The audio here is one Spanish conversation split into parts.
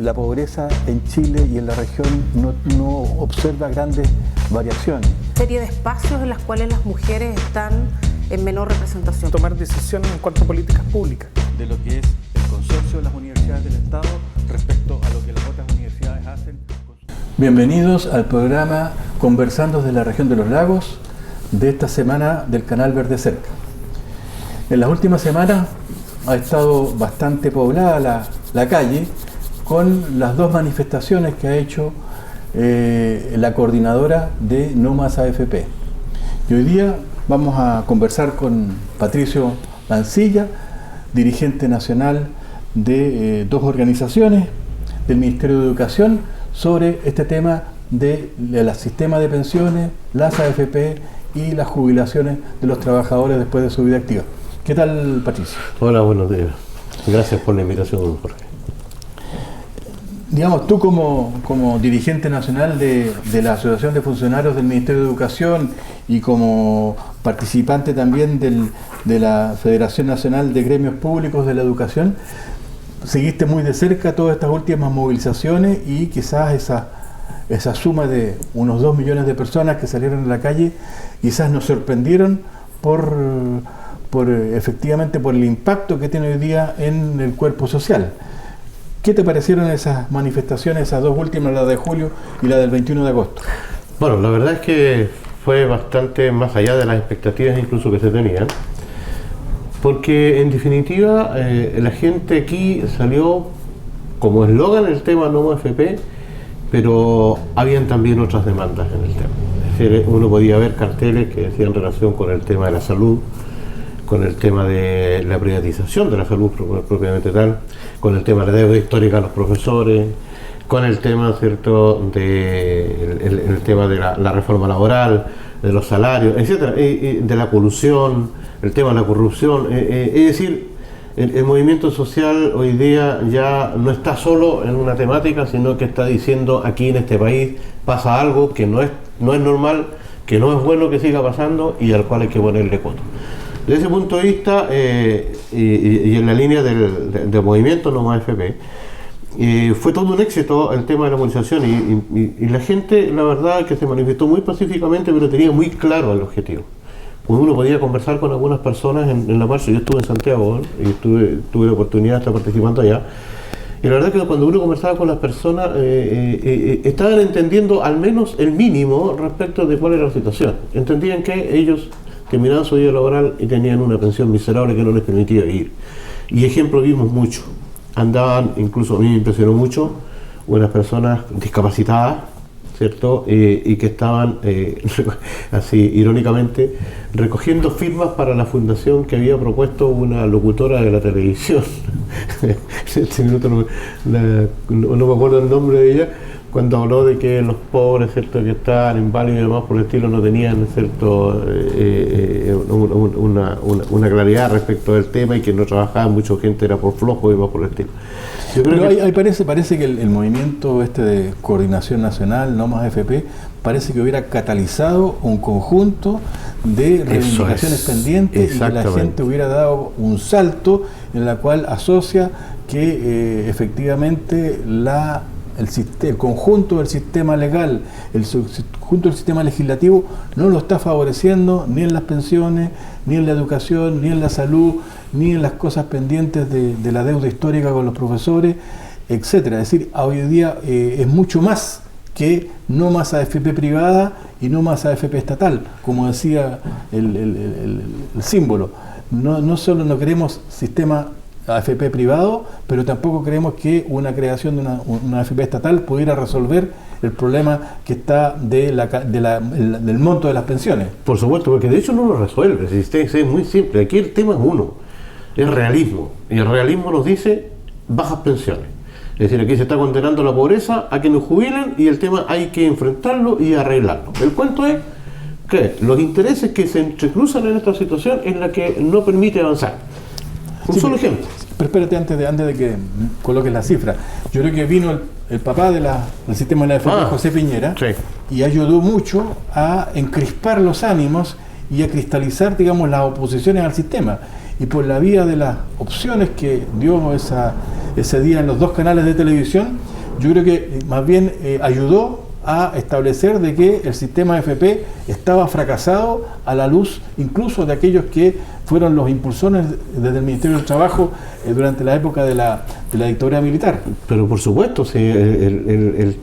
La pobreza en Chile y en la región no observa grandes variaciones. Serie de espacios en los cuales las mujeres están en menor representación. Tomar decisiones en cuanto a políticas públicas. De lo que es el consorcio de las universidades del Estado respecto a lo que las otras universidades hacen. Bienvenidos al programa Conversando de la región de los lagos de esta semana del canal Verde Cerca. En las últimas semanas ha estado bastante poblada la calle con las dos manifestaciones que ha hecho la coordinadora de No Más AFP. Y hoy día vamos a conversar con Patricio Mancilla, dirigente nacional de dos organizaciones del Ministerio de Educación, sobre este tema del sistema de pensiones, las AFP y las jubilaciones de los trabajadores después de su vida activa. ¿Qué tal, Patricio? Hola, buenos días. Gracias por la invitación, Jorge. Digamos, tú como dirigente nacional de la Asociación de Funcionarios del Ministerio de Educación y como participante también de la Federación Nacional de Gremios Públicos de la Educación, seguiste muy de cerca todas estas últimas movilizaciones y quizás esa suma de unos 2 millones de personas que salieron a la calle quizás nos sorprendieron efectivamente por el impacto que tiene hoy día en el cuerpo social. ¿Qué te parecieron esas manifestaciones, esas dos últimas, la de julio y la del 21 de agosto? Bueno, la verdad es que fue bastante más allá de las expectativas incluso que se tenían, porque en definitiva la gente aquí salió como eslogan el tema No Más AFP, pero habían también otras demandas en el tema. Es decir, uno podía ver carteles que decían relación con el tema de la salud, con el tema de la privatización de la salud propiamente tal, con el tema de la deuda histórica a los profesores, con el tema, ¿cierto?, el tema de la reforma laboral, de los salarios, etcétera, de la colusión, el tema de la corrupción. Es decir, el movimiento social hoy día ya no está solo en una temática, sino que está diciendo aquí en este país pasa algo que no es normal, que no es bueno que siga pasando y al cual hay que ponerle coto. Desde ese punto de vista, y en la línea del movimiento No Más AFP, fue todo un éxito el tema de la movilización y la gente, la verdad, que se manifestó muy pacíficamente, pero tenía muy claro el objetivo. Cuando uno podía conversar con algunas personas en la marcha, yo estuve en Santiago y tuve la oportunidad de estar participando allá, y la verdad que cuando uno conversaba con las personas, estaban entendiendo al menos el mínimo respecto de cuál era la situación. Entendían que ellos terminaban su vida laboral y tenían una pensión miserable que no les permitía vivir. Y ejemplo vimos mucho. Andaban, incluso a mí me impresionó mucho, unas personas discapacitadas, ¿cierto? Y que estaban, así irónicamente, recogiendo firmas para la fundación que había propuesto una locutora de la televisión. En este minuto no me acuerdo el nombre de ella, cuando habló de que los pobres, ¿cierto?, que estaban inválidos y demás por el estilo, no tenían, ¿cierto?, una claridad respecto del tema y que no trabajaban, mucha gente era por flojo y demás por el estilo. Parece que el movimiento de coordinación nacional, No Más AFP, parece que hubiera catalizado un conjunto de reivindicaciones pendientes y que la gente hubiera dado un salto en la cual asocia que efectivamente el conjunto del sistema legal, el conjunto del sistema legislativo no lo está favoreciendo ni en las pensiones, ni en la educación, ni en la salud, ni en las cosas pendientes de la deuda histórica con los profesores, etcétera. Es decir, hoy día es mucho más que No Más AFP privada y No Más AFP estatal, como decía el símbolo. No solo no queremos sistema AFP privado, pero tampoco creemos que una creación de una AFP estatal pudiera resolver el problema que está del monto de las pensiones. Por supuesto, porque de hecho no lo resuelve, es muy simple. Aquí el tema es uno, es realismo, y el realismo nos dice bajas pensiones. Es decir, aquí se está condenando la pobreza a que nos jubilen y el tema hay que enfrentarlo y arreglarlo. El cuento es que los intereses que se entrecruzan en esta situación es la que no permite avanzar. Un solo ejemplo. Pero espérate, antes de que coloques la cifra, yo creo que vino el papá del sistema de la AFP, José Piñera, sí, y ayudó mucho a encrispar los ánimos y a cristalizar, digamos, las oposiciones al sistema. y por la vía de las opciones que dio ese día en los 2 canales de televisión, yo creo que más bien ayudó a establecer de que el sistema AFP estaba fracasado a la luz incluso de aquellos que fueron los impulsores desde el Ministerio del Trabajo durante la época de la dictadura militar. Pero por supuesto, sí, él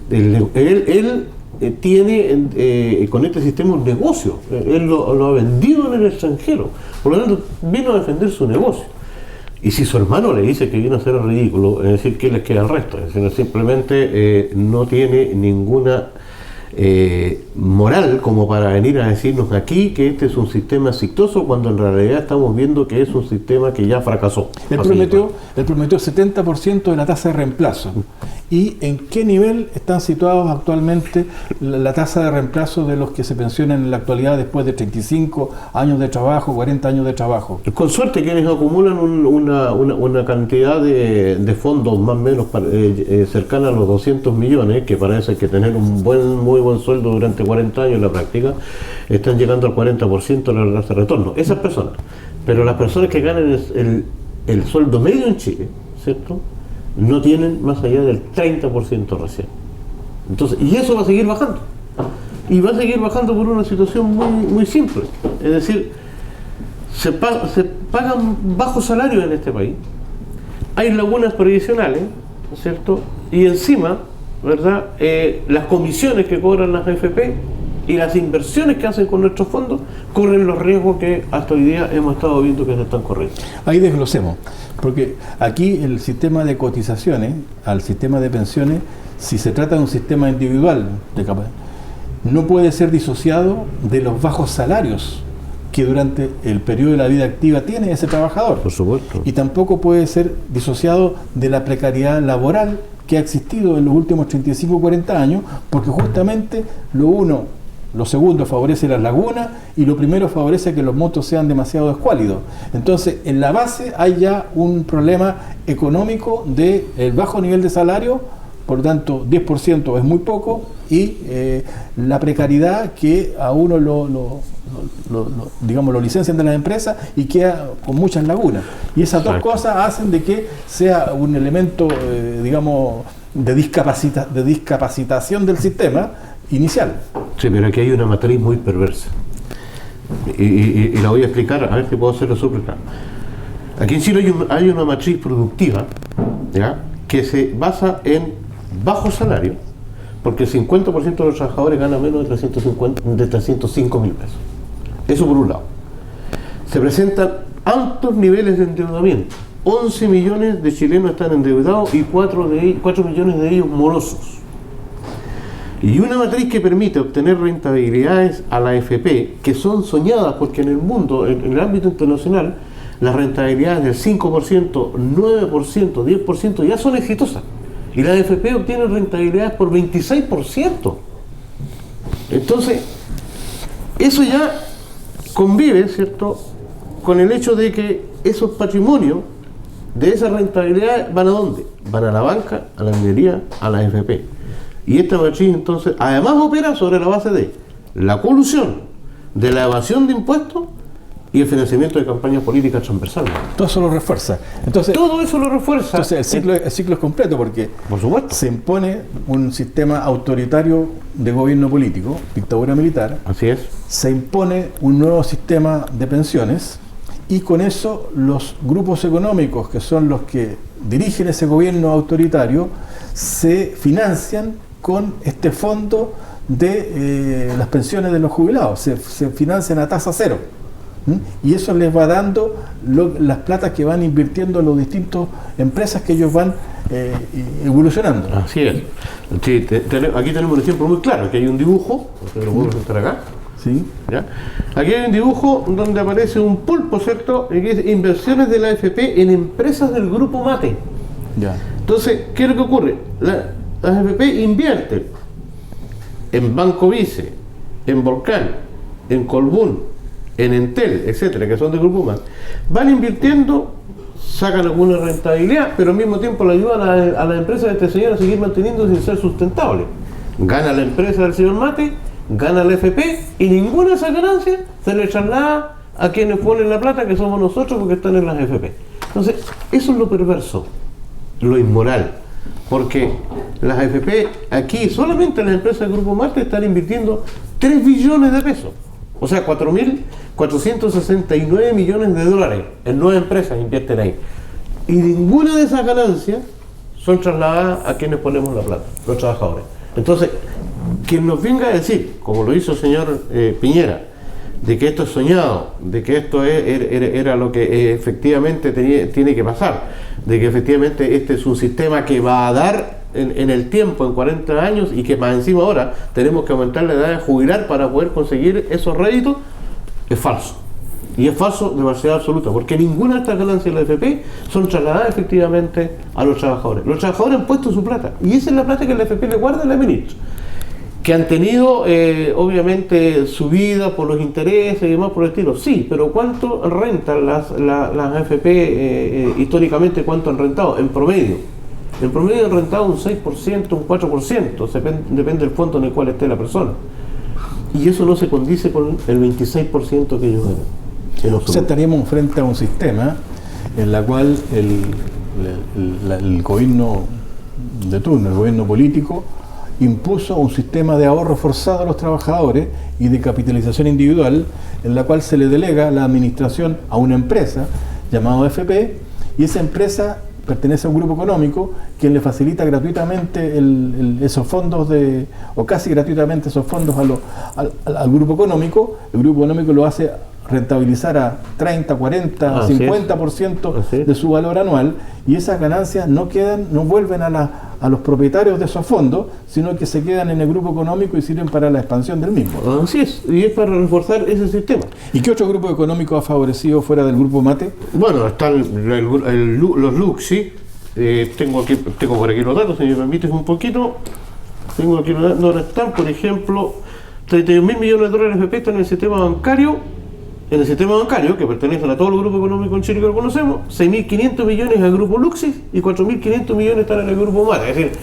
tiene con este sistema un negocio, él lo ha vendido en el extranjero, por lo tanto vino a defender su negocio. Y si su hermano le dice que vino a hacer el ridículo, es decir, ¿qué les queda al resto? Es decir, simplemente no tiene ninguna moral como para venir a decirnos aquí que este es un sistema exitoso, cuando en realidad estamos viendo que es un sistema que ya fracasó. Él prometió 70% de la tasa de reemplazo. ¿Y en qué nivel están situados actualmente la tasa de reemplazo de los que se pensionan en la actualidad después de 35 años de trabajo, 40 años de trabajo? Con suerte quienes acumulan una cantidad de fondos más o menos cercana a los 200 millones, que parece que tener un muy buen sueldo durante 40 años en la práctica, están llegando al 40% de la tasa de retorno. Esas personas. Pero las personas que ganan el sueldo medio en Chile, ¿cierto?, no tienen más allá del 30% recién. Entonces, y eso va a seguir bajando. Y va a seguir bajando por una situación muy simple. Es decir, se pagan bajos salarios en este país, hay lagunas previsionales, ¿cierto? Y encima, ¿verdad?, las comisiones que cobran las AFP y las inversiones que hacen con nuestros fondos corren los riesgos que hasta hoy día hemos estado viendo que se están corriendo. Ahí desglosemos, porque aquí el sistema de cotizaciones al sistema de pensiones, si se trata de un sistema individual, no puede ser disociado de los bajos salarios que durante el periodo de la vida activa tiene ese trabajador. Por supuesto. Y tampoco puede ser disociado de la precariedad laboral que ha existido en los últimos 35 o 40 años, porque justamente lo segundo favorece las lagunas y lo primero favorece que los montos sean demasiado escuálidos. Entonces, en la base hay ya un problema económico del bajo nivel de salario, por lo tanto 10% es muy poco, y la precariedad que a uno lo licencian de las empresas y queda con muchas lagunas. Y esas dos cosas hacen de que sea un elemento, de discapacitación del sistema inicial. Sí, pero aquí hay una matriz muy perversa. Y la voy a explicar, a ver si puedo hacerlo súper claro. Aquí en Chile hay una matriz productiva, ¿ya?, que se basa en bajos salarios, porque el 50% de los trabajadores gana menos de 305 mil pesos. Eso por un lado. Se presentan altos niveles de endeudamiento. 11 millones de chilenos están endeudados y 4 millones de ellos morosos. Y una matriz que permite obtener rentabilidades a la AFP, que son soñadas, porque en el mundo, en el ámbito internacional, las rentabilidades del 5%, 9%, 10% ya son exitosas. Y la AFP obtiene rentabilidades por 26%. Entonces, eso ya convive, ¿cierto?, con el hecho de que esos patrimonios de esa rentabilidad van ¿a dónde? Van a la banca, a la minería, a la AFP. Y esta matriz entonces además opera sobre la base de la colusión, de la evasión de impuestos y el financiamiento de campañas políticas transversales. Todo eso lo refuerza. Todo eso lo refuerza. Entonces el ciclo es completo, porque por supuesto se impone un sistema autoritario de gobierno político, dictadura militar. Así es. Se impone un nuevo sistema de pensiones, y con eso los grupos económicos, que son los que dirigen ese gobierno autoritario, se financian con este fondo de las pensiones de los jubilados. Se financian a tasa cero. Y eso les va dando las platas que van invirtiendo en las distintas empresas que ellos van evolucionando. Así es. Sí, aquí tenemos un ejemplo muy claro, que hay un dibujo, lo puedo mostrar acá. Sí. ¿Ya? Aquí hay un dibujo donde aparece un pulpo, ¿cierto?, que es inversiones de la AFP en empresas del grupo Mate. Ya. Entonces, ¿qué es lo que ocurre? La AFP invierte en Banco Vice, en Volcán, en Colbún, en Entel, etcétera, que son del grupo Mate. Van invirtiendo, sacan alguna rentabilidad, pero al mismo tiempo le ayudan a la empresa de este señor a seguir manteniendo sin ser sustentable. Gana la empresa del señor Mate, gana la AFP, y ninguna de esas ganancias se le traslada a quienes ponen la plata, que somos nosotros porque están en las AFP. Entonces, eso es lo perverso, lo inmoral, porque las AFP aquí, solamente las empresas del Grupo Mate están invirtiendo 3 billones de pesos, o sea, 4.469 millones de dólares en 9 empresas invierten ahí. Y ninguna de esas ganancias son trasladadas a quienes ponemos la plata, los trabajadores. Entonces, quien nos venga a decir, como lo hizo el señor Piñera, de que esto es soñado, de que esto era lo que efectivamente tiene que pasar, de que efectivamente este es un sistema que va a dar en el tiempo, en 40 años, y que más encima ahora tenemos que aumentar la edad de jubilar para poder conseguir esos réditos, es falso. Y es falso de velocidad absoluta, porque ninguna de estas ganancias de la AFP son trasladadas efectivamente a los trabajadores. Los trabajadores han puesto su plata, y esa es la plata que la AFP le guarda a la ministra, que han tenido obviamente subida por los intereses y demás por el estilo. Sí, pero ¿cuánto rentan las AFP históricamente? ¿Cuánto han rentado? En promedio han rentado un 6%, un 4%, depende del fondo en el cual esté la persona. Y eso no se condice con el 26% que ellos ganan. O sea, estaríamos frente a un sistema en la cual el gobierno de turno, el gobierno político, impuso un sistema de ahorro forzado a los trabajadores y de capitalización individual, en la cual se le delega la administración a una empresa llamada AFP, y esa empresa pertenece a un grupo económico quien le facilita gratuitamente esos fondos o casi gratuitamente esos fondos al grupo económico. El grupo económico lo hace rentabilizar a 30, 40, 50% de su valor anual, y esas ganancias no vuelven a los propietarios de esos fondos, sino que se quedan en el grupo económico y sirven para la expansión del mismo. Así es, y es para reforzar ese sistema. ¿Y qué otro grupo económico ha favorecido fuera del Grupo Mate? Bueno, están los Luxi. Tengo por aquí los datos, si me permites un poquito. Tengo aquí los datos. Ahora están, por ejemplo, 31.000 millones de dólares de pesos en el sistema bancario. En el sistema bancario, que pertenecen a todo el grupo económico en Chile que lo conocemos, 6.500 millones al grupo Luxis y 4.500 millones están en el grupo Mate. Es decir,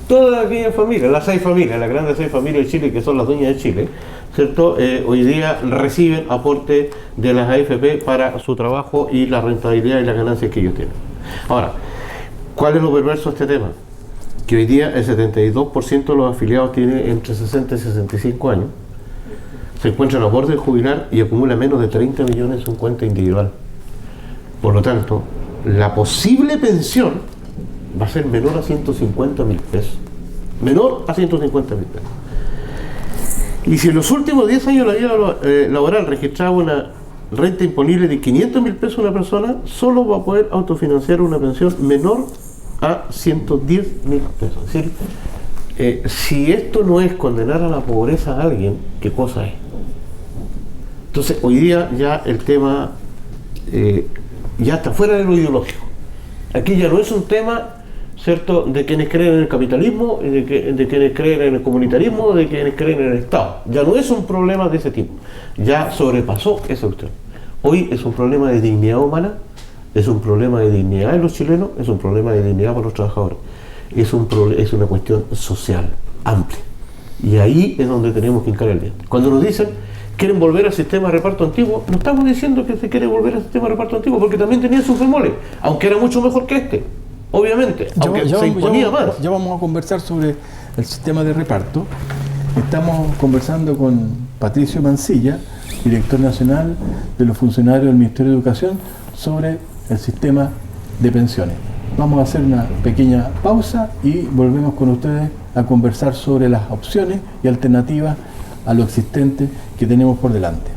todas aquellas familias, las 6 familias, las grandes 6 familias de Chile, que son las dueñas de Chile, ¿cierto? Hoy día reciben aporte de las AFP para su trabajo y la rentabilidad y las ganancias que ellos tienen. Ahora, ¿cuál es lo perverso de este tema? Que hoy día el 72% de los afiliados tiene entre 60 y 65 años. Se encuentran a borde de jubilar y acumula menos de 30 millones en su cuenta individual. Por lo tanto, la posible pensión va a ser menor a 150.000 pesos. Menor a 150.000 pesos. Y si en los últimos 10 años de la vida laboral registraba una renta imponible de 500.000 pesos una persona, solo va a poder autofinanciar una pensión menor a 110.000 pesos. Es decir, si esto no es condenar a la pobreza a alguien, ¿qué cosa es? Entonces, hoy día ya el tema ya está fuera de lo ideológico. Aquí ya no es un tema, ¿cierto?, de quienes creen en el capitalismo, de quienes creen en el comunitarismo, de quienes creen en el Estado. Ya no es un problema de ese tipo. Ya sobrepasó esa cuestión. Hoy es un problema de dignidad humana, es un problema de dignidad de los chilenos, es un problema de dignidad para los trabajadores. Es una cuestión social, amplia. Y ahí es donde tenemos que hincar el diente. Cuando nos dicen quieren volver al sistema de reparto antiguo, no estamos diciendo que se quiere volver al sistema de reparto antiguo, porque también tenía sus bemoles, aunque era mucho mejor que este, obviamente, aunque se imponía más. Ya vamos a conversar sobre el sistema de reparto. Estamos conversando con Patricio Mancilla, director nacional de los funcionarios del Ministerio de Educación, sobre el sistema de pensiones. Vamos a hacer una pequeña pausa y volvemos con ustedes a conversar sobre las opciones y alternativas a lo existente que tenemos por delante.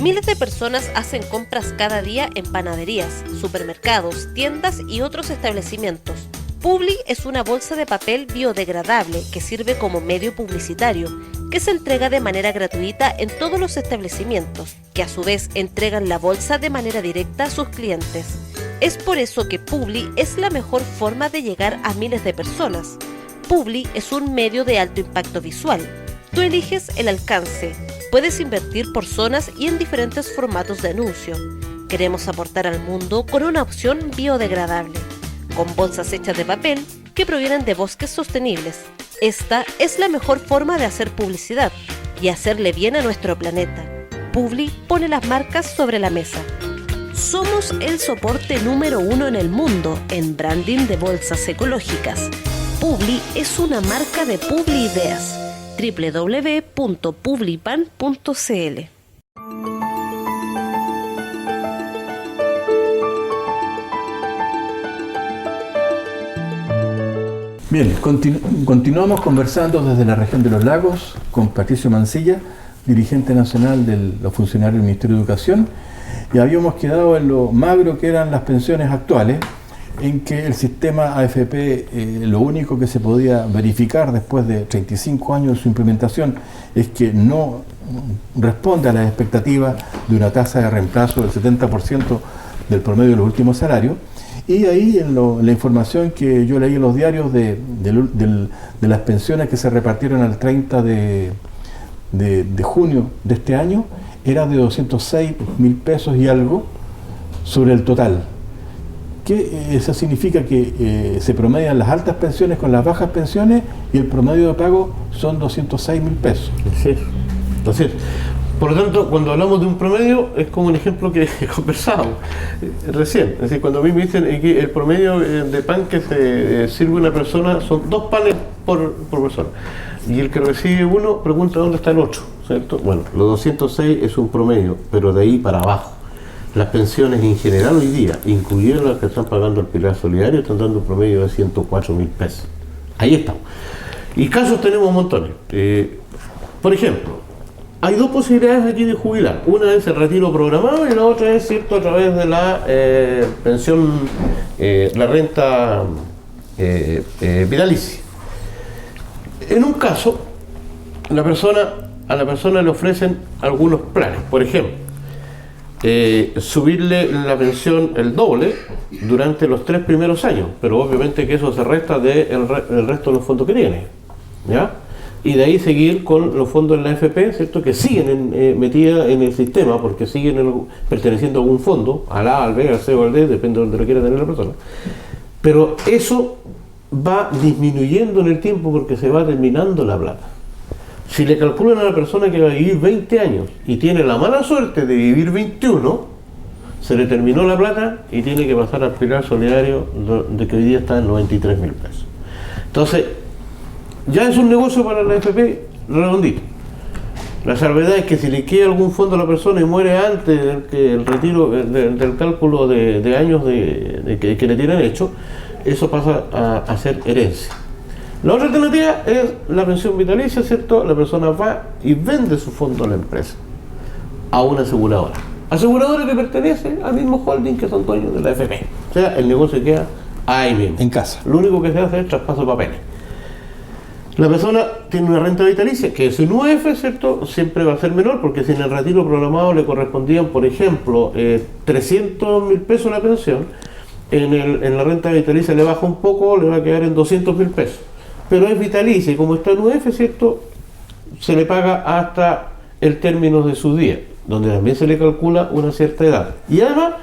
Miles de personas hacen compras cada día en panaderías, supermercados, tiendas y otros establecimientos. Publi es una bolsa de papel biodegradable que sirve como medio publicitario, que se entrega de manera gratuita en todos los establecimientos, que a su vez entregan la bolsa de manera directa a sus clientes. Es por eso que Publi es la mejor forma de llegar a miles de personas. Publi es un medio de alto impacto visual. Tú eliges el alcance. Puedes invertir por zonas y en diferentes formatos de anuncio. Queremos aportar al mundo con una opción biodegradable. con bolsas hechas de papel que provienen de bosques sostenibles. Esta es la mejor forma de hacer publicidad y hacerle bien a nuestro planeta. Publi pone las marcas sobre la mesa. Somos el soporte número 1 en el mundo en branding de bolsas ecológicas. Publi es una marca de Publi Ideas. www.publipan.cl. Bien, continuamos conversando desde la región de los lagos con Patricio Mancilla, dirigente nacional de los funcionarios del Ministerio de Educación, y habíamos quedado en lo magro que eran las pensiones actuales, en que el sistema AFP, lo único que se podía verificar después de 35 años de su implementación es que no responde a las expectativas de una tasa de reemplazo del 70% del promedio de los últimos salarios. Y ahí en la información que yo leí en los diarios de las pensiones que se repartieron al 30 de junio de este año, era de 206.000 pesos y algo sobre el total. ¿Qué eso significa? Que se promedian las altas pensiones con las bajas pensiones y el promedio de pago son 206.000 pesos. Sí. Entonces, por lo tanto, cuando hablamos de un promedio, es como un ejemplo que conversábamos recién. Es decir, cuando a mí me dicen que el promedio de pan que se sirve una persona son 2 panes por persona. Y el que recibe uno pregunta dónde está el otro, ¿cierto? Bueno, los 206 es un promedio, pero de ahí para abajo. Las pensiones en general hoy día, incluidas las que están pagando el Pilar Solidario, están dando un promedio de 104.000 pesos. Ahí estamos. Y casos tenemos montones. Por ejemplo, hay 2 posibilidades aquí de jubilar. Una es el retiro programado y la otra es, cierto, a través de la pensión, la renta vitalicia. En un caso, a la persona le ofrecen algunos planes. Por ejemplo, subirle la pensión el doble durante los 3 primeros años, pero obviamente que eso se resta del resto de los fondos que tiene, ¿ya? Y de ahí seguir con los fondos en la AFP, ¿cierto? Que siguen metidas en el sistema, porque siguen perteneciendo a algún fondo, al A, al B, al C o al D, depende de donde lo quiera tener la persona. Pero eso va disminuyendo en el tiempo porque se va terminando la plata. Si le calculan a la persona que va a vivir 20 años y tiene la mala suerte de vivir 21, se le terminó la plata y tiene que pasar al Pilar Solidario, de que hoy día está en 93.000 pesos. Entonces, ya es un negocio para la AFP redondito. La salvedad es que si le queda algún fondo a la persona y muere antes del retiro, del cálculo de años que le tienen hecho, eso pasa a ser herencia. La otra alternativa es la pensión vitalicia, ¿cierto? La persona va y vende su fondo a la empresa, a una aseguradora. Aseguradora que pertenece al mismo holding que son dueños de la AFP. O sea, el negocio queda ahí mismo. En casa. Lo único que se hace es traspaso de papeles. La persona tiene una renta vitalicia que su UF, ¿cierto? Siempre va a ser menor, porque si en el retiro programado le correspondían, por ejemplo, 300.000 pesos la pensión, en la renta vitalicia le baja un poco, le va a quedar en 200.000 pesos. Pero es vitalicia y como está en UF, ¿cierto? Se le paga hasta el término de su día, donde también se le calcula una cierta edad. Y además,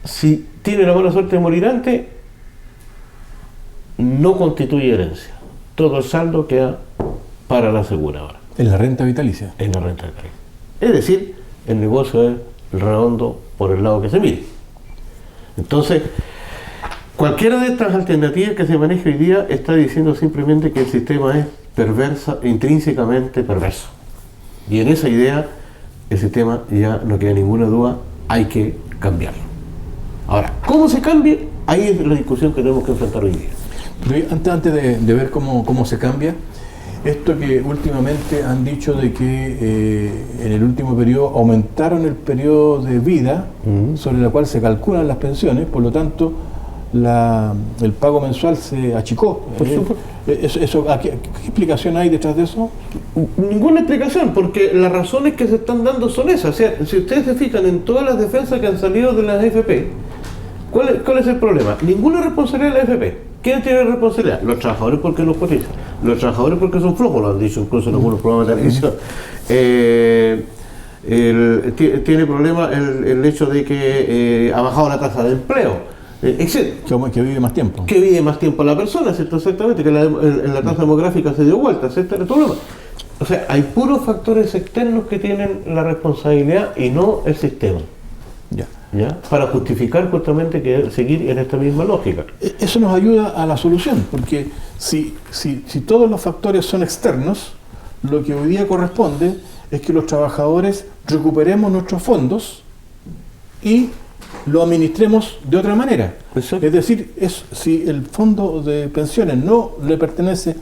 si tiene la mala suerte de morir antes, no constituye herencia. Todo el saldo queda para la aseguradora. ¿En la renta vitalicia? En la renta vitalicia. Es decir, el negocio es redondo por el lado que se mire. Entonces, cualquiera de estas alternativas que se maneja hoy día está diciendo simplemente que el sistema es perverso, intrínsecamente perverso. Y en esa idea, el sistema ya no queda ninguna duda, hay que cambiarlo. Ahora, ¿cómo se cambia? Ahí es la discusión que tenemos que enfrentar hoy día. Pero antes de ver cómo se cambia, esto que últimamente han dicho de que en el último periodo aumentaron el periodo de vida sobre la cual se calculan las pensiones, por lo tanto el pago mensual se achicó. ¿Qué explicación hay detrás de eso? Ninguna explicación, porque las razones que se están dando son esas. O sea, si ustedes se fijan en todas las defensas que han salido de las AFP, ¿cuál es el problema? Ninguna responsabilidad de la AFP. ¿Quién tiene responsabilidad? Los trabajadores porque los cotizan. Los trabajadores porque son flojos, lo han dicho incluso en algunos programas de televisión. Tiene problema el hecho de que ha bajado la tasa de empleo. Que vive más tiempo. Que vive más tiempo la persona, ¿cierto? Exactamente, que la tasa demográfica se dio vuelta, ¿cierto? El problema. O sea, hay puros factores externos que tienen la responsabilidad y no el sistema. ¿Ya? Para justificar justamente que seguir en esta misma lógica. Eso nos ayuda a la solución, porque si todos los factores son externos, lo que hoy día corresponde es que los trabajadores recuperemos nuestros fondos y lo administremos de otra manera. Exacto. Es decir, si el fondo de pensiones no le pertenece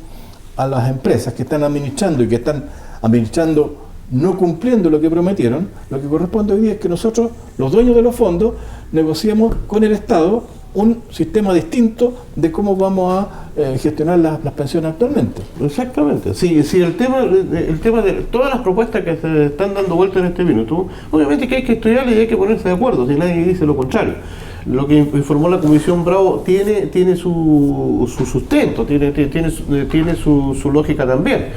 a las empresas que están administrando y que están administrando no cumpliendo lo que prometieron, lo que corresponde hoy día es que nosotros, los dueños de los fondos, negociemos con el Estado un sistema distinto de cómo vamos a gestionar las pensiones actualmente. Exactamente. Sí, el tema de todas las propuestas que se están dando vuelta en este minuto, obviamente que hay que estudiarlas y hay que ponerse de acuerdo, si nadie dice lo contrario. Lo que informó la Comisión Bravo tiene su sustento, tiene su lógica también.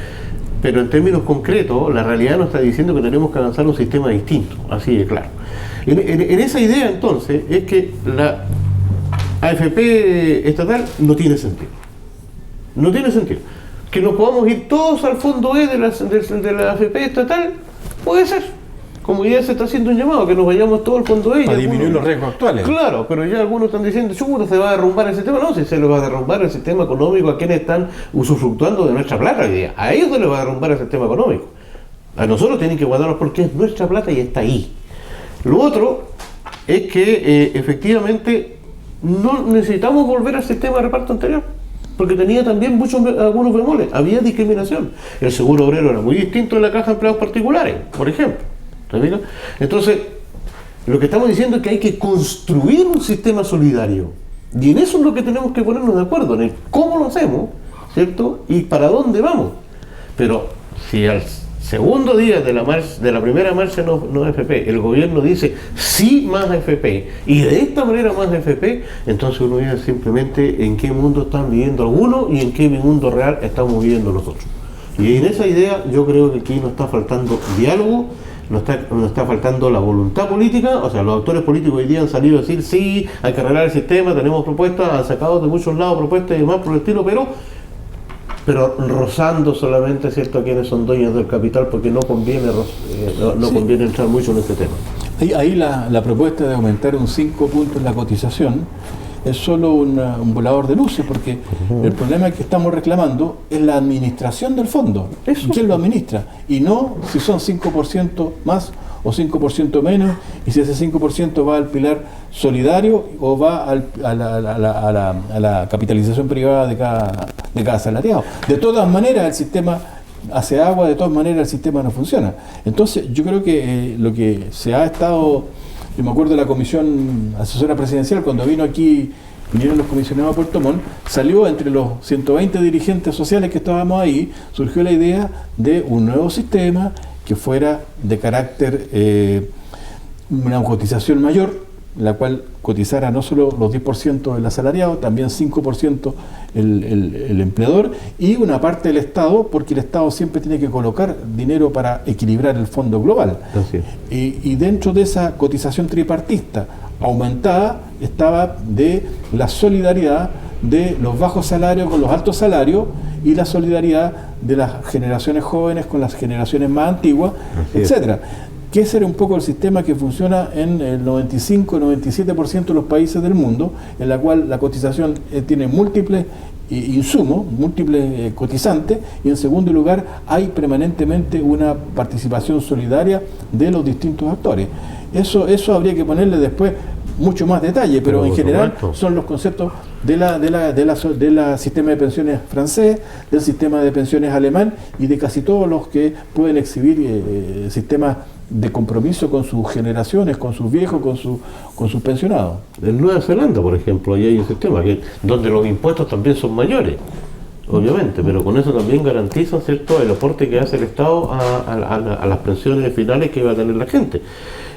Pero en términos concretos, la realidad nos está diciendo que tenemos que avanzar un sistema distinto, así de claro. En esa idea, entonces, es que la AFP estatal no tiene sentido. No tiene sentido. Que nos podamos ir todos al fondo E de la AFP estatal, puede ser. Como ya se está haciendo un llamado, que nos vayamos todos al fondo E. Para disminuir los riesgos actuales. Claro, pero ya algunos están diciendo, chuta, se va a derrumbar el sistema. No, si se le va a derrumbar el sistema económico a quienes están usufructuando de nuestra plata hoy día. A ellos se les va a derrumbar el sistema económico. A nosotros tienen que guardarnos porque es nuestra plata y está ahí. Lo otro es que efectivamente no necesitamos volver al sistema de reparto anterior, porque tenía también algunos bemoles. Había discriminación. El seguro obrero era muy distinto de la caja de empleados particulares, por ejemplo. Entonces, lo que estamos diciendo es que hay que construir un sistema solidario. Y en eso es lo que tenemos que ponernos de acuerdo, en el cómo lo hacemos, ¿cierto? Y para dónde vamos. Pero si al segundo día de la primera marcha no AFP, el gobierno dice sí más AFP y de esta manera más AFP, entonces uno dice simplemente en qué mundo están viviendo algunos y en qué mundo real estamos viviendo nosotros. Y en esa idea yo creo que aquí nos está faltando diálogo, nos está faltando la voluntad política. O sea, los actores políticos hoy día han salido a decir sí, hay que arreglar el sistema, tenemos propuestas, han sacado de muchos lados propuestas y demás por el estilo, pero rozando solamente, ¿cierto?, a quienes son dueños del capital, porque no conviene conviene entrar mucho en este tema. Ahí la propuesta de aumentar un 5 puntos la cotización es solo un volador de luces, porque el problema que estamos reclamando es la administración del fondo. ¿Quién lo administra? Y no si son 5% más o 5% menos, y si ese 5% va al pilar solidario o va a la capitalización privada de cada asalariado. De todas maneras el sistema hace agua, de todas maneras el sistema no funciona. Entonces yo creo que lo que se ha estado... Yo me acuerdo de la comisión asesora presidencial, cuando vinieron los comisionados a Puerto Montt, salió entre los 120 dirigentes sociales que estábamos ahí, surgió la idea de un nuevo sistema que fuera de carácter, una cotización mayor, la cual cotizara no solo los 10% del asalariado, también 5% el empleador y una parte del Estado, porque el Estado siempre tiene que colocar dinero para equilibrar el fondo global. Y dentro de esa cotización tripartista aumentada estaba de la solidaridad de los bajos salarios con los altos salarios y la solidaridad de las generaciones jóvenes con las generaciones más antiguas, etcétera. Que ese era un poco el sistema que funciona en el 95-97% de los países del mundo, en la cual la cotización tiene múltiples insumos, múltiples cotizantes, y en segundo lugar hay permanentemente una participación solidaria de los distintos actores. Eso habría que ponerle después mucho más detalle, pero en general son los conceptos del sistema de pensiones francés, del sistema de pensiones alemán y de casi todos los que pueden exhibir sistemas de compromiso con sus generaciones, con sus viejos, con sus pensionados. En Nueva Zelanda, por ejemplo, ahí hay un sistema donde los impuestos también son mayores, obviamente, pero con eso también garantizan, ¿cierto?, el aporte que hace el Estado a las pensiones finales que va a tener la gente.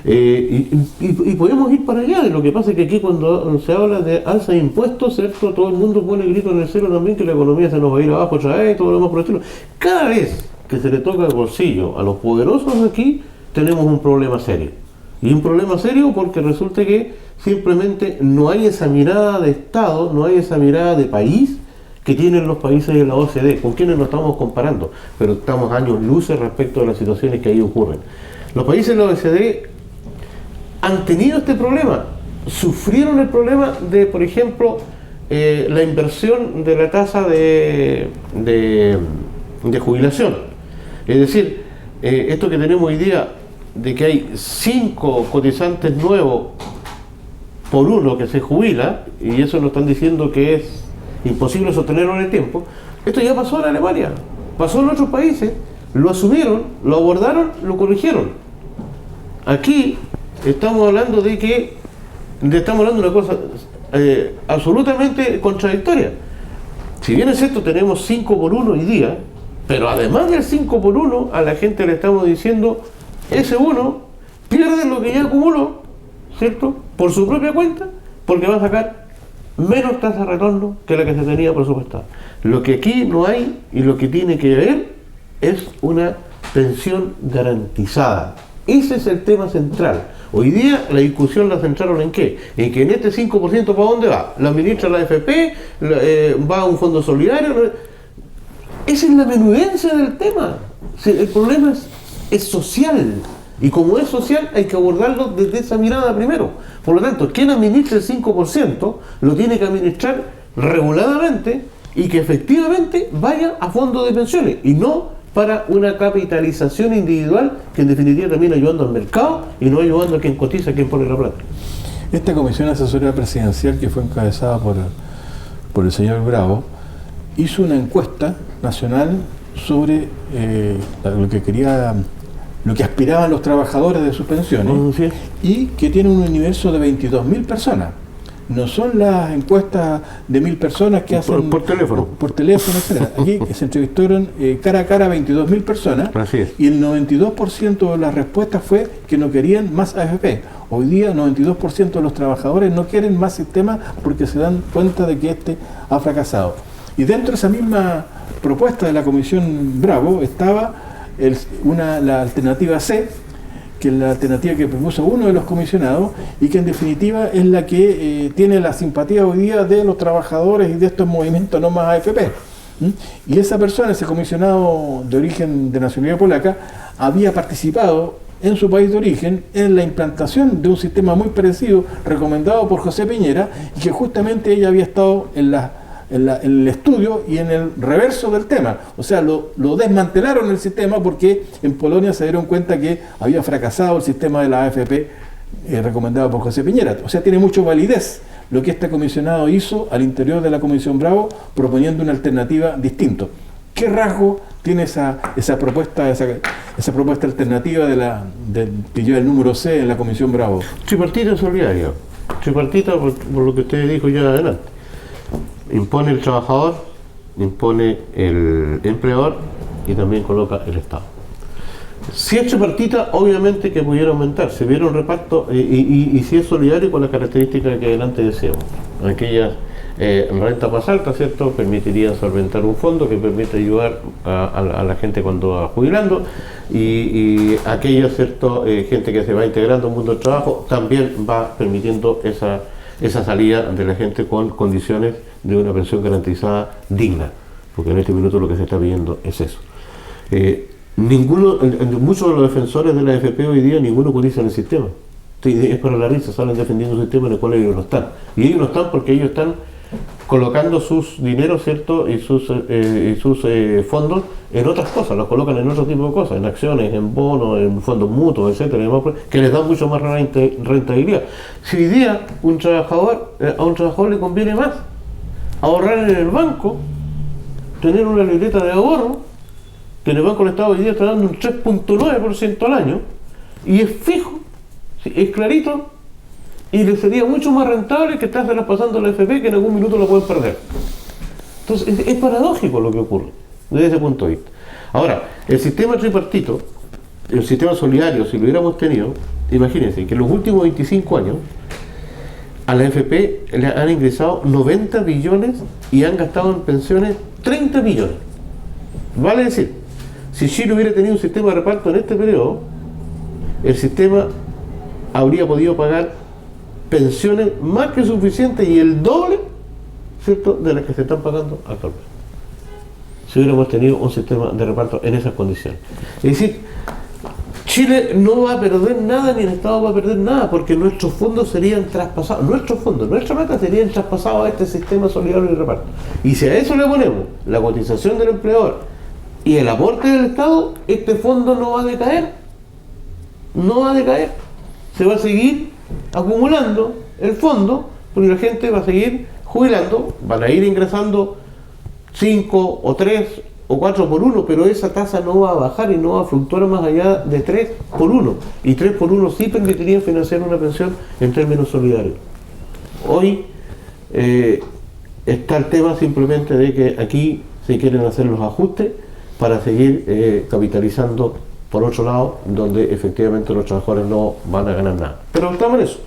Y podemos ir para allá. Lo que pasa es que aquí cuando se habla de alza de impuestos, ¿cierto?, todo el mundo pone el grito en el cielo también que la economía se nos va a ir abajo otra vez, todo lo demás por el estilo. Cada vez que se le toca el bolsillo a los poderosos aquí, tenemos un problema serio. Y un problema serio porque resulta que simplemente no hay esa mirada de Estado, no hay esa mirada de país que tienen los países de la OCDE, con quienes nos estamos comparando, pero estamos años luces respecto a las situaciones que ahí ocurren. Los países de la OCDE han tenido este problema, sufrieron el problema de, por ejemplo, la inversión de la tasa de jubilación. Es decir, esto que tenemos hoy día, de que hay 5 cotizantes nuevos por uno que se jubila, y eso nos están diciendo que es imposible sostenerlo en el tiempo. Esto ya pasó en Alemania, pasó en otros países, lo asumieron, lo abordaron, lo corrigieron. Aquí estamos hablando de una cosa absolutamente contradictoria. Si bien es cierto, tenemos 5 por 1 hoy día, pero además del 5 por 1, a la gente le estamos diciendo, ese 1 pierde lo que ya acumuló, ¿cierto?, por su propia cuenta, porque va a sacar menos tasa de retorno que la que se tenía presupuestada. Lo que aquí no hay y lo que tiene que haber es una pensión garantizada. Ese es el tema central. Hoy día la discusión la centraron en qué? En que en este 5% ¿para dónde va? ¿La administra la AFP? ¿Va a un fondo solidario? Esa es la menudencia del tema. El problema es social. Y como es social, hay que abordarlo desde esa mirada primero. Por lo tanto, quien administra el 5% lo tiene que administrar reguladamente y que efectivamente vaya a fondos de pensiones y no para una capitalización individual que en definitiva termina ayudando al mercado y no ayudando a quien cotiza, a quien pone la plata. Esta comisión asesoría presidencial, que fue encabezada por el señor Bravo, hizo una encuesta nacional sobre lo que aspiraban los trabajadores de sus pensiones, sí, y que tiene un universo de 22.000 personas. No son las encuestas de 1.000 personas que hacen por teléfono. Por teléfono, etc. Aquí se entrevistaron cara a cara a 22.000 personas. Así es. Y el 92% de las respuestas fue que no querían más AFP. Hoy día 92% de los trabajadores no quieren más sistema porque se dan cuenta de que este ha fracasado. Y dentro de esa misma propuesta de la Comisión Bravo estaba la alternativa C, que es la alternativa que propuso uno de los comisionados y que en definitiva es la que tiene la simpatía hoy día de los trabajadores y de estos movimientos no más AFP. Y esa persona, ese comisionado de origen de nacionalidad polaca, había participado en su país de origen en la implantación de un sistema muy parecido recomendado por José Piñera, y que justamente ella había estado en el estudio y en el reverso del tema. O sea, lo desmantelaron el sistema porque en Polonia se dieron cuenta que había fracasado el sistema de la AFP recomendado por José Piñera. O sea, tiene mucha validez lo que este comisionado hizo al interior de la Comisión Bravo, proponiendo una alternativa distinta. ¿Qué rasgo tiene esa propuesta alternativa que lleva el número C en la Comisión Bravo? Tripartita solidaria. Tripartita por lo que usted dijo ya adelante. Impone el trabajador, impone el empleador y también coloca el Estado. Si es tripartita, obviamente que pudiera aumentar, se viera un reparto y si es solidario con las características que adelante decíamos. Aquellas renta más alta, ¿cierto?, permitiría solventar un fondo que permite ayudar a la gente cuando va jubilando y aquella, ¿cierto?, gente que se va integrando al mundo del trabajo también va permitiendo esa salida de la gente con condiciones de una pensión garantizada digna, porque en este minuto lo que se está pidiendo es eso. Muchos de los defensores de la AFP hoy día, ninguno cotiza en el sistema. Es para la risa, salen defendiendo un sistema en el cual ellos no están. Y ellos no están porque ellos están colocando sus dineros, ¿cierto?, y sus fondos en otras cosas, los colocan en otro tipo de cosas, en acciones, en bonos, en fondos mutuos, etcétera, que les dan mucho más rentabilidad. Si hoy día a un trabajador le conviene más ahorrar en el banco, tener una libreta de ahorro, que en el Banco del Estado hoy día está dando un 3.9% al año, y es fijo, es clarito, y le sería mucho más rentable que estarse pasando la FP, que en algún minuto lo pueden perder. Entonces es paradójico lo que ocurre desde ese punto de vista. Ahora, el sistema tripartito, el sistema solidario, si lo hubiéramos tenido, imagínense que en los últimos 25 años a la FP le han ingresado 90 billones y han gastado en pensiones 30 billones. Vale decir, si Chile hubiera tenido un sistema de reparto en este periodo, el sistema habría podido pagar pensiones más que suficientes y el doble, ¿cierto?, de las que se están pagando actualmente, si hubiéramos tenido un sistema de reparto en esas condiciones. Es decir, Chile no va a perder nada, ni el Estado va a perder nada, porque nuestros fondos serían traspasados, nuestros fondos, nuestra plata serían traspasados a este sistema solidario de reparto. Y si a eso le ponemos la cotización del empleador y el aporte del Estado, este fondo no va a decaer, no va a decaer, se va a seguir acumulando el fondo, porque la gente va a seguir jubilando, van a ir ingresando 5 o 3 o 4 por 1, pero esa tasa no va a bajar y no va a fluctuar más allá de 3 por 1, y 3 por 1 sí permitirían financiar una pensión en términos solidarios. Hoy está el tema simplemente de que aquí se quieren hacer los ajustes para seguir capitalizando por otro lado, donde efectivamente los trabajadores no van a ganar nada. Pero estamos en eso,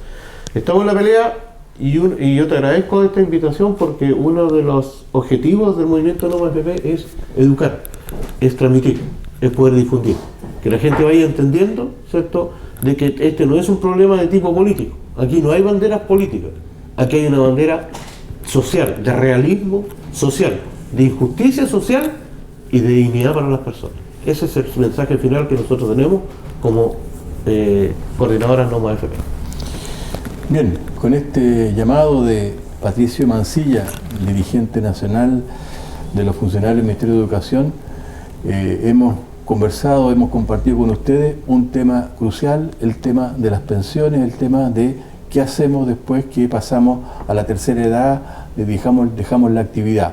estamos en la pelea. Y yo te agradezco esta invitación, porque uno de los objetivos del movimiento No Más FP es educar, es transmitir, es poder difundir, que la gente vaya entendiendo, ¿cierto?, de que este no es un problema de tipo político. Aquí no hay banderas políticas, aquí hay una bandera social, de realismo social, de injusticia social y de dignidad para las personas. Ese es el mensaje final que nosotros tenemos como coordinadoras No Más FP. Bien, con este llamado de Patricio Mancilla, dirigente nacional de los funcionarios del Ministerio de Educación, hemos conversado, hemos compartido con ustedes un tema crucial, el tema de las pensiones, el tema de qué hacemos después que pasamos a la tercera edad, dejamos la actividad.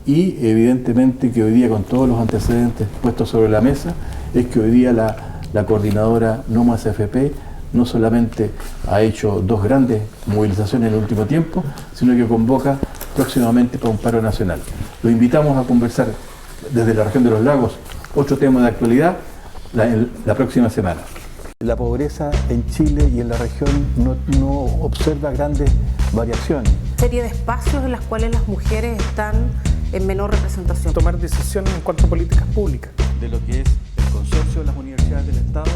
Y evidentemente que hoy día, con todos los antecedentes puestos sobre la mesa, es que hoy día la coordinadora No Más FP no solamente ha hecho 2 grandes movilizaciones en el último tiempo, sino que convoca próximamente para un paro nacional. Los invitamos a conversar desde la región de los lagos otro tema de actualidad la próxima semana. La pobreza en Chile y en la región no observa grandes variaciones. Serie de espacios en los cuales las mujeres están en menor representación. Tomar decisiones en cuanto a políticas públicas. De lo que es el consorcio de las universidades del Estado